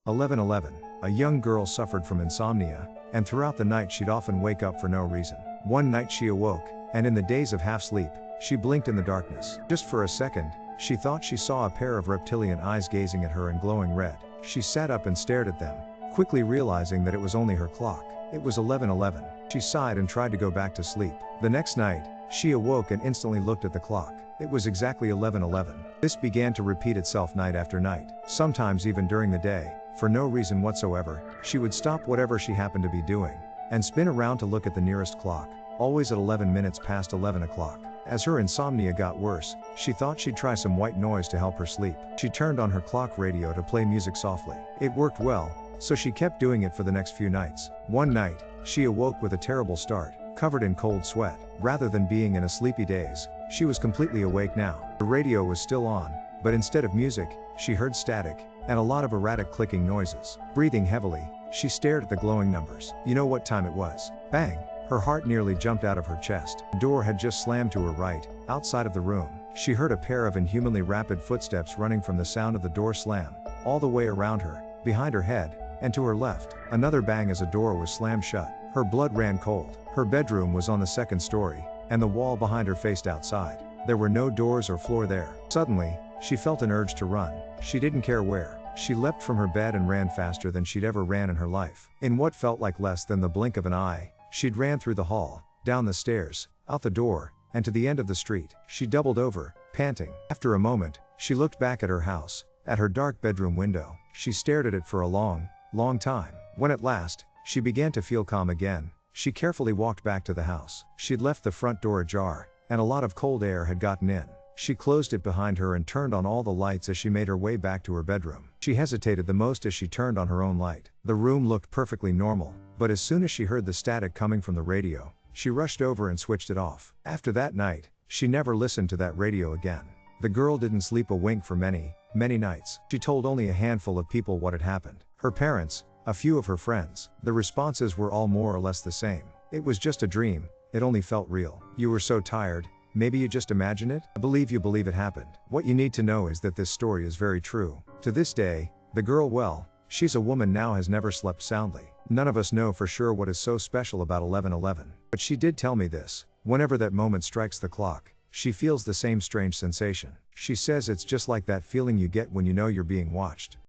11:11. A young girl suffered from insomnia, and throughout the night she'd often wake up for no reason. One night she awoke, and in the daze of half sleep, she blinked in the darkness. Just for a second, she thought she saw a pair of reptilian eyes gazing at her in glowing red. She sat up and stared at them, quickly realizing that it was only her clock. It was 11:11. She sighed and tried to go back to sleep. The next night, she awoke and instantly looked at the clock. It was exactly 11:11. This began to repeat itself night after night, sometimes even during the day. For no reason whatsoever, she would stop whatever she happened to be doing, and spin around to look at the nearest clock, always at 11 minutes past 11 o'clock. As her insomnia got worse, she thought she'd try some white noise to help her sleep. She turned on her clock radio to play music softly. It worked well, so she kept doing it for the next few nights. One night, she awoke with a terrible start, covered in cold sweat. Rather than being in a sleepy daze, she was completely awake now. The radio was still on, but instead of music, she heard static, and a lot of erratic clicking noises. Breathing heavily, she stared at the glowing numbers. You know what time it was? Bang! Her heart nearly jumped out of her chest. The door had just slammed to her right, outside of the room. She heard a pair of inhumanly rapid footsteps running from the sound of the door slam, all the way around her, behind her head, and to her left. Another bang as a door was slammed shut. Her blood ran cold. Her bedroom was on the second story, and the wall behind her faced outside. There were no doors or floor there. Suddenly, she felt an urge to run. She didn't care where. She leapt from her bed and ran faster than she'd ever ran in her life. In what felt like less than the blink of an eye, she'd ran through the hall, down the stairs, out the door, and to the end of the street. She doubled over, panting. After a moment, she looked back at her house, at her dark bedroom window. She stared at it for a long, long time. When at last, she began to feel calm again, she carefully walked back to the house. She'd left the front door ajar, and a lot of cold air had gotten in. She closed it behind her and turned on all the lights as she made her way back to her bedroom. She hesitated the most as she turned on her own light. The room looked perfectly normal, but as soon as she heard the static coming from the radio, she rushed over and switched it off. After that night, she never listened to that radio again. The girl didn't sleep a wink for many, many nights. She told only a handful of people what had happened. Her parents, a few of her friends. The responses were all more or less the same. It was just a dream, it only felt real. You were so tired, maybe you just imagined it? I believe you believe it happened. What you need to know is that this story is very true. To this day, the girl, well, she's a woman now, has never slept soundly. None of us know for sure what is so special about 11:11. But she did tell me this: whenever that moment strikes the clock, she feels the same strange sensation. She says it's just like that feeling you get when you know you're being watched.